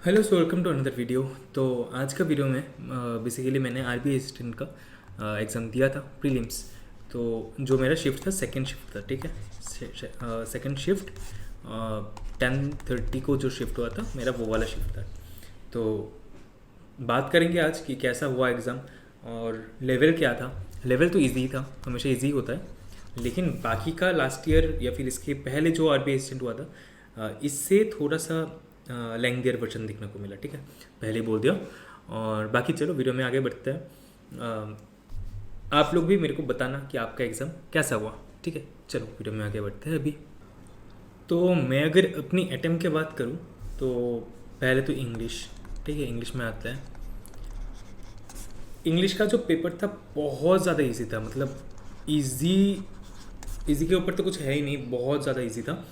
Hello so welcome to another video. तो आज का वीडियो में बेसिकली मैंने आरबीआई असिस्टेंट का एग्ज़ाम दिया था प्रीलिम्स। तो जो मेरा शिफ्ट था सेकंड शिफ्ट था, ठीक है। सेकंड शिफ्ट 10:30 को जो शिफ्ट हुआ था मेरा वो वाला शिफ्ट था। तो बात करेंगे आज कि कैसा हुआ एग्ज़ाम और लेवल क्या था। लेवल तो इजी था, हमेशा इजी होता है, लेकिन बाकी का लास्ट ईयर या फिर इसके पहले जो आरबीआई असिस्टेंट हुआ था इससे थोड़ा सा लेंथियर वर्जन देखने को मिला, ठीक है, पहले ही बोल दिया। और बाकी चलो वीडियो में आगे बढ़ते हैं। आप लोग भी मेरे को बताना कि आपका एग्ज़ाम कैसा हुआ, ठीक है। चलो वीडियो में आगे बढ़ते हैं अभी। तो मैं अगर अपनी अटेम्प्ट की बात करूँ तो पहले तो इंग्लिश, ठीक है, इंग्लिश में आता है। इंग्लिश का जो पेपर था बहुत ज़्यादा इजी था, मतलब इजी इजी के ऊपर तो कुछ है ही नहीं, बहुत ज़्यादा इजी था।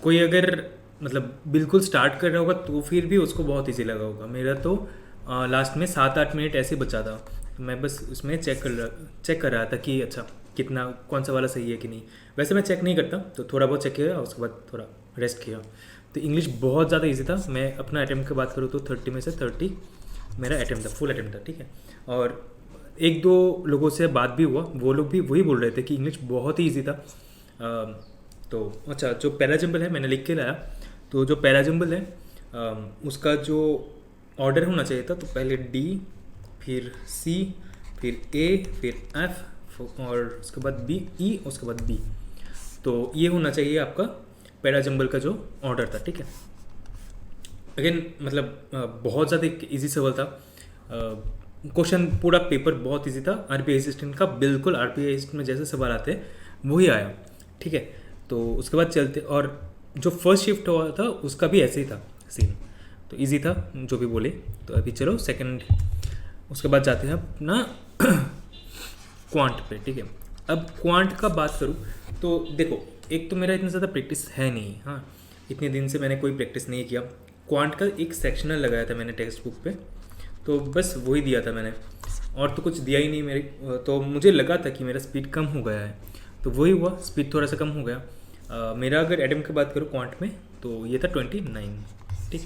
कोई अगर मतलब बिल्कुल स्टार्ट कर रहा होगा तो फिर भी उसको बहुत इजी लगा होगा। मेरा तो लास्ट में 7-8 मिनट ऐसे बचा था। मैं बस उसमें चेक कर रहा था कि अच्छा कितना कौन सा वाला सही है कि नहीं। वैसे मैं चेक नहीं करता, तो थोड़ा बहुत चेक किया, उसके बाद थोड़ा रेस्ट किया। तो इंग्लिश बहुत ज़्यादा इजी था। मैं अपना अटैम्प्ट की बात करूँ तो 30 में से 30 मेरा अटैम्प्ट था, फुल अटैम्प्ट था, ठीक है। और एक दो लोगों से बात भी हुआ, वो लोग भी वही बोल रहे थे कि इंग्लिश बहुत ही ईजी था। तो अच्छा, जो पैराजम्बल है मैंने लिख के लाया। तो जो पैराजम्बल है उसका जो ऑर्डर होना चाहिए था, तो पहले डी, फिर सी, फिर ए, फिर एफ, और उसके बाद बी, ई, उसके बाद बी। तो ये होना चाहिए आपका पैराजम्बल का जो ऑर्डर था, ठीक है। अगेन मतलब बहुत ज़्यादा इजी सवाल था। क्वेश्चन पूरा पेपर बहुत इजी था। आरबीआई असिस्टेंट का बिल्कुल आरबीआई असिस्टेंट में जैसे सवाल आते हैं वही आया, ठीक है। तो उसके बाद चलते, और जो फर्स्ट शिफ्ट हुआ था उसका भी ऐसे ही था सीन, तो इजी था जो भी बोले। तो अभी चलो सेकंड, उसके बाद जाते हैं अपना क्वांट पे, ठीक है। अब क्वांट का बात करूँ तो देखो, एक तो मेरा इतना ज़्यादा प्रैक्टिस है नहीं, हाँ, इतने दिन से मैंने कोई प्रैक्टिस नहीं किया। क्वांट का एक सेक्शनल लगाया था मैंने टेक्स्ट बुक पे, तो बस वही दिया था मैंने, और तो कुछ दिया ही नहीं मेरे। तो मुझे लगा था कि मेरा स्पीड कम हो गया है, तो वही हुआ, स्पीड थोड़ा सा कम हो गया। मेरा अगर अटैम्प्ट की बात करूँ क्वांट में तो ये था 29, ठीक।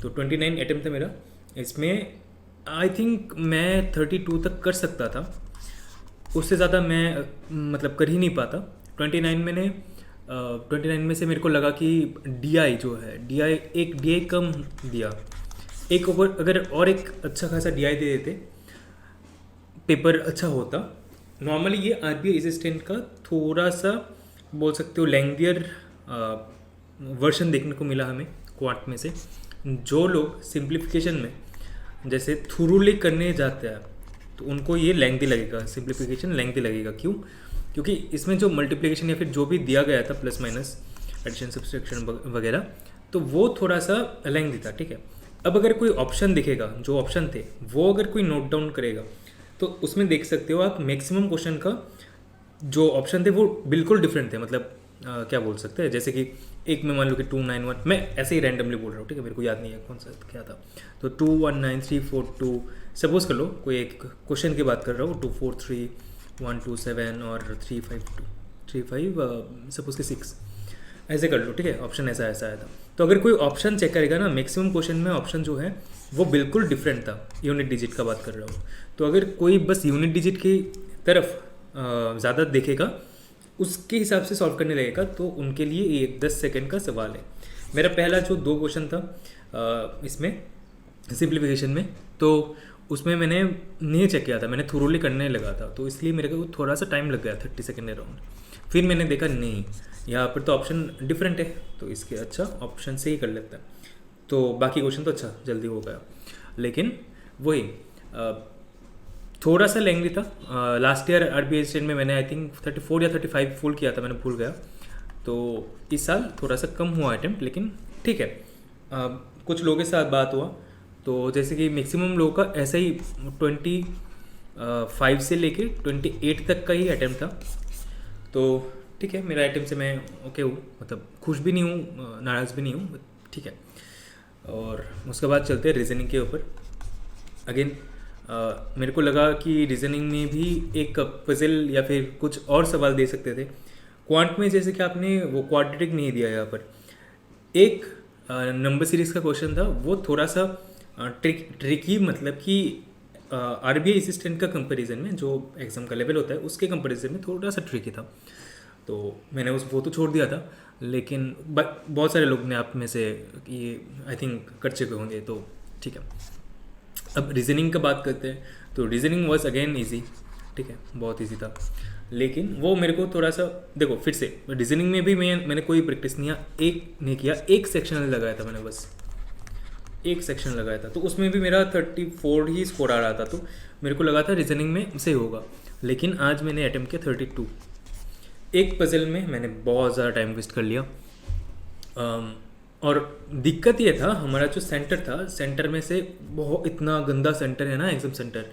तो 29 अटैम्प्ट था मेरा। इसमें आई थिंक मैं 32 तक कर सकता था, उससे ज़्यादा मैं मतलब कर ही नहीं पाता। 29 मैंने 29 में से मेरे को लगा कि डीआई जो है, डीआई कम दिया। एक अगर और एक अच्छा खासा डीआई दे देते, पेपर अच्छा होता। नॉर्मली ये आरबीआई असिस्टेंट का थोड़ा सा बोल सकते हो लेंथियर वर्जन देखने को मिला हमें क्वांट में से। जो लोग सिंप्लीफिकेशन में जैसे थोरूली करने जाते हैं तो उनको ये लेंथी लगेगा, सिंप्लीफिकेशन लेंथी लगेगा। क्यों? क्योंकि इसमें जो मल्टीप्लिकेशन या फिर जो भी दिया गया था, प्लस माइनस, एडिशन सब्सट्रैक्शन वगैरह, तो वो थोड़ा सा लेंथी था, ठीक है। अब अगर कोई ऑप्शन दिखेगा, जो ऑप्शन थे वो अगर कोई नोट डाउन करेगा तो उसमें देख सकते हो आप मैक्सिमम क्वेश्चन का जो ऑप्शन थे वो बिल्कुल डिफरेंट थे। मतलब क्या बोल सकते हैं, जैसे कि एक में मान लो कि 291, मैं ऐसे ही रैंडमली बोल रहा हूँ, ठीक है, मेरे को याद नहीं है कौन सा क्या था। तो 219,342 सपोज कर लो, कोई एक क्वेश्चन की बात कर रहा हूँ, 243,127 और 352 सपोज के 6, ऐसे कर लो, ठीक है। ऑप्शन ऐसा ऐसा आया था। तो अगर कोई ऑप्शन चेक करेगा ना, मैक्सिमम क्वेश्चन में ऑप्शन जो है वो बिल्कुल डिफरेंट था। यूनिट डिजिट का बात कर रहा हूँ। तो अगर कोई बस यूनिट डिजिट की तरफ ज़्यादा देखेगा, उसके हिसाब से सॉल्व करने लगेगा, तो उनके लिए ये 10 सेकंड का सवाल है। मेरा पहला जो 2 क्वेश्चन था इसमें सिंप्लीफिकेशन में, तो उसमें मैंने नहीं चेक किया था, मैंने थोरोली करने लगा था, तो इसलिए मेरे को थोड़ा सा टाइम लग गया, 30 सेकेंड अराउंड। फिर मैंने देखा नहीं, यहाँ पर तो ऑप्शन डिफरेंट है, तो इसके अच्छा ऑप्शन से ही कर लेता है। तो बाकी क्वेश्चन तो अच्छा जल्दी हो गया, लेकिन वही थोड़ा सा लेंथी था। लास्ट ईयर आरबीआई स्टेट में मैंने आई थिंक 34 या 35 फुल किया था, मैंने भूल गया। तो इस साल थोड़ा सा कम हुआ अटैम्प्ट, लेकिन ठीक है। कुछ लोगों के साथ बात हुआ, तो जैसे कि मैक्सिमम लोगों का ऐसा ही 25 से लेके 28 तक का ही अटैम्प्ट था। तो ठीक है, मेरा अटैम्प्ट से मैं ओके हूँ, मतलब खुश भी नहीं हूँ, नाराज़ भी नहीं हूँ, ठीक है। और उसके बाद चलते हैं रीजनिंग के ऊपर। अगेन मेरे को लगा कि रीजनिंग में भी एक पजल या फिर कुछ और सवाल दे सकते थे। क्वांट में जैसे कि आपने वो क्वाड्रेटिक नहीं दिया यहाँ पर, एक नंबर सीरीज़ का क्वेश्चन था वो थोड़ा सा ट्रिकी, मतलब कि आरबीआई असिस्टेंट का कंपैरिजन में जो एग्ज़ाम का लेवल होता है उसके कंपैरिजन में थोड़ा सा ट्रिकी था। तो मैंने वो तो छोड़ दिया था, लेकिन बहुत सारे लोग ने आप में से ये आई थिंक कर चुके होंगे, तो ठीक है। अब रीजनिंग का बात करते हैं, तो रीजनिंग वॉज अगेन ईजी, ठीक है, बहुत ईजी था। लेकिन वो मेरे को थोड़ा सा, देखो फिर से रीजनिंग में भी मैंने कोई प्रैक्टिस नहीं किया, एक सेक्शन लगाया था मैंने, बस एक सेक्शन लगाया था, तो उसमें भी मेरा 34 ही स्कोर आ रहा था, तो मेरे को लगा था रीजनिंग में सही होगा। लेकिन आज मैंने अटेम्प्ट किया 32। एक पजल में मैंने बहुत ज़्यादा टाइम वेस्ट कर लिया। और दिक्कत ये था, हमारा जो सेंटर था, सेंटर में से बहुत इतना गंदा सेंटर है ना, एग्ज़ाम सेंटर,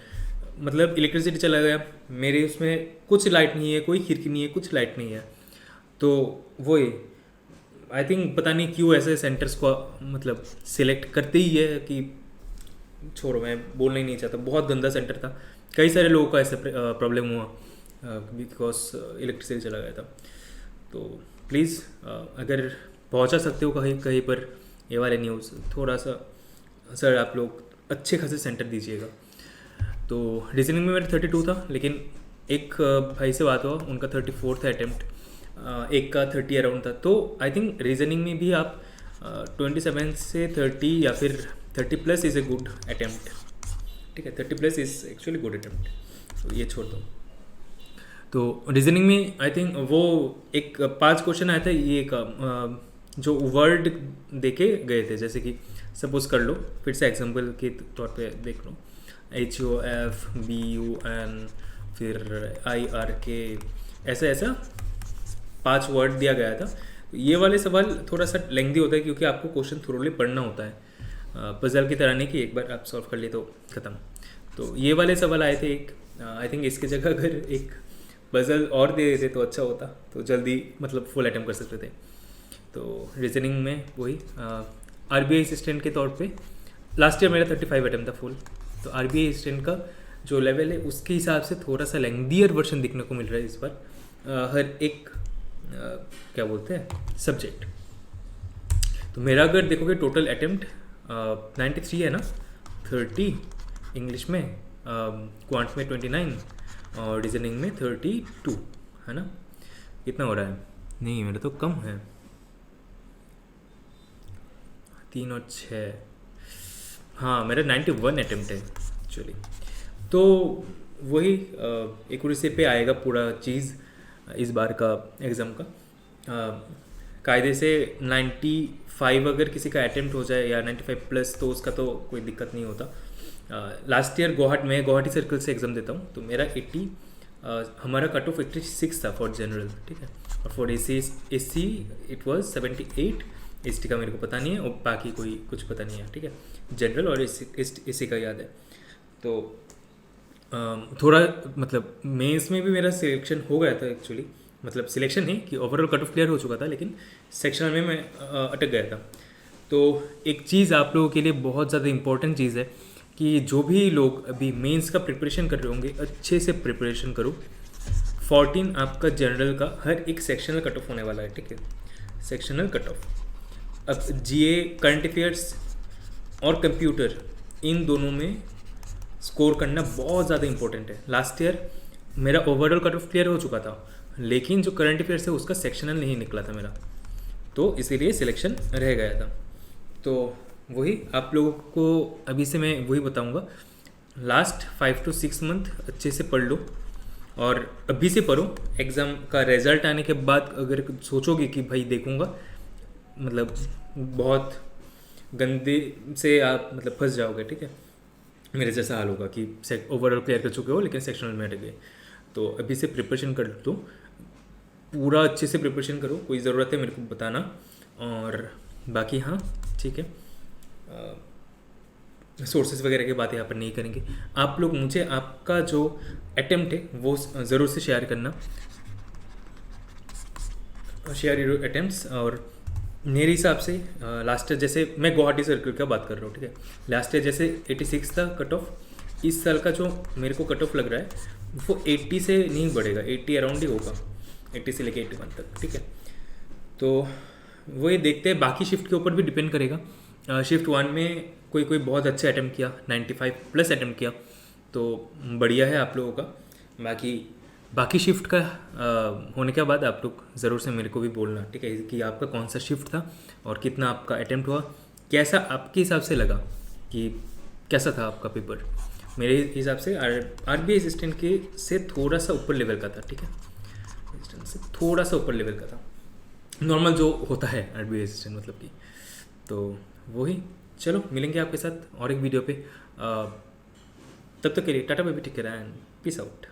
मतलब इलेक्ट्रिसिटी चला गया मेरे उसमें, कुछ लाइट नहीं है, कोई खिड़की नहीं है, कुछ लाइट नहीं है। तो वही आई थिंक पता नहीं क्यों ऐसे सेंटर्स को मतलब सिलेक्ट करते ही है कि छोड़ो, मैं बोलना ही नहीं चाहता, बहुत गंदा सेंटर था। कई सारे लोगों का ऐसा प्रॉब्लम हुआ बिकॉज इलेक्ट्रिसिटी चला गया था। तो प्लीज़ अगर पहुंचा सकते हो कहीं कहीं पर ये वाले न्यूज़, थोड़ा सा सर आप लोग अच्छे खासे सेंटर दीजिएगा। तो रीजनिंग में मेरा 32 था, लेकिन एक भाई से बात हुआ, उनका 34 था अटैम्प्ट, एक का 30 अराउंड था। तो आई थिंक रीजनिंग में भी आप 27 से 30 या फिर 30+ इज़ ए गुड अटैम्प्ट, ठीक है, 30+ इज़ एक्चुअली गुड अटैम्प्ट, तो ये छोड़ दो। तो रीजनिंग में आई थिंक वो एक 5 क्वेश्चन आया था, ये का जो वर्ड देके गए थे, जैसे कि सपोज कर लो, फिर से एग्जांपल के तौर पे देख लो, HOFBUN फिर IRK, ऐसा ऐसा 5 वर्ड दिया गया था। ये वाले सवाल थोड़ा सा लेंथी होता है क्योंकि आपको क्वेश्चन थोरोली पढ़ना होता है, पजल की तरह नहीं कि एक बार आप सॉल्व कर लिए तो ख़त्म। तो ये वाले सवाल आए थे एक, आई थिंक इसकी जगह अगर एक पजल और दे देते तो अच्छा होता, तो जल्दी मतलब फुल अटेम्प्ट कर सकते थे। तो रीजनिंग में वही आरबीआई असिस्टेंट के तौर पे लास्ट ईयर मेरा 35 अटेम्प्ट था फुल। तो आरबीआई असिस्टेंट का जो लेवल है उसके हिसाब से थोड़ा सा लेंदियर वर्जन दिखने को मिल रहा है इस बार, हर एक क्या बोलते हैं सब्जेक्ट। तो मेरा अगर देखोगे टोटल अटेम्प्ट 93 है ना, 30 इंग्लिश में, क्वांट में 29 और रीजनिंग में 32 है ना। कितना हो रहा है? नहीं मेरा तो कम है, 3 और 6, हाँ मेरा 91 अटेम्प्ट है एक्चुअली। तो वही एक्यूरेसी पे आएगा पूरा चीज़ इस बार का एग्ज़ाम का। कायदे से 95 अगर किसी का अटेम्प्ट हो जाए या 95+ तो उसका तो कोई दिक्कत नहीं होता। लास्ट ईयर मैं गुवाहाटी सर्कल से एग्ज़ाम देता हूँ, तो मेरा 80 हमारा कट ऑफ 86 था फॉर जनरल, ठीक है, और for SC it was 78। ST का मेरे को पता नहीं है और बाकी कोई कुछ पता नहीं है, ठीक है, जनरल और एससी का याद है। तो थोड़ा मतलब मेंस में भी मेरा सिलेक्शन हो गया था एक्चुअली, मतलब सिलेक्शन नहीं कि ओवरऑल कट ऑफ क्लियर हो चुका था, लेकिन सेक्शनल में मैं अटक गया था। तो एक चीज़ आप लोगों के लिए बहुत ज़्यादा इम्पोर्टेंट चीज़ है कि जो भी लोग अभी मेंस का प्रिपरेशन कर रहे होंगे, अच्छे से प्रिपरेशन करो। 14 आपका जनरल का हर एक सेक्शनल कट ऑफ होने वाला है, ठीक है, सेक्शनल कट ऑफ। अब जीए, करंट अफेयर्स और कंप्यूटर, इन दोनों में स्कोर करना बहुत ज़्यादा इंपॉर्टेंट है। लास्ट ईयर मेरा ओवरऑल कट ऑफ क्लियर हो चुका था, लेकिन जो करंट अफेयर्स है उसका सेक्शनल नहीं निकला था मेरा, तो इसीलिए सिलेक्शन रह गया था। तो वही आप लोगों को अभी से मैं वही बताऊंगा, लास्ट 5 to 6 मंथ अच्छे से पढ़ लो, और अभी से पढ़ो। एग्ज़ाम का रिज़ल्ट आने के बाद अगर सोचोगे कि भाई देखूंगा, मतलब बहुत गंदे से आप मतलब फंस जाओगे, ठीक है, मेरे जैसा हाल होगा कि ओवरऑल क्लियर कर चुके हो लेकिन सेक्शनल में अटक गए। तो अभी से प्रिपरेशन कर लो, पूरा अच्छे से प्रिपरेशन करो, कोई ज़रूरत है मेरे को बताना। और बाकी हाँ ठीक है, सोर्सेज वगैरह की बात यहाँ पर नहीं करेंगे। आप लोग मुझे आपका जो अटेम्प्ट है वो ज़रूर से शेयर करना, शेयर योर अटेम्प्ट्स। और मेरे हिसाब से लास्ट ईयर जैसे, मैं गुवाहाटी सर्कल का बात कर रहा हूँ, ठीक है, लास्ट ईयर जैसे 86 था कट ऑफ, इस साल का जो मेरे को कट ऑफ लग रहा है वो 80 से नहीं बढ़ेगा, 80 अराउंड ही होगा, 80 से लेके 81 तक, ठीक है। तो वही देखते हैं, बाकी शिफ्ट के ऊपर भी डिपेंड करेगा। शिफ्ट 1 में कोई कोई बहुत अच्छे अटेम्प्ट किया, 95 प्लस अटेम्प्ट किया, तो बढ़िया है आप लोगों का। बाकी बाकी शिफ्ट का होने के बाद आप लोग ज़रूर से मेरे को भी बोलना, ठीक है, कि आपका कौन सा शिफ्ट था और कितना आपका अटेम्प्ट हुआ, कैसा आपके हिसाब से लगा, कि कैसा था आपका पेपर। मेरे हिसाब से RBI असिस्टेंट के से थोड़ा सा ऊपर लेवल का था, ठीक है, असिस्टेंट से थोड़ा सा ऊपर लेवल का था, नॉर्मल जो होता है RBI असिस्टेंट मतलब कि। तो वही, चलो मिलेंगे आपके साथ और एक वीडियो पे। तब तक के लिए tata bye bye, take care and peace out.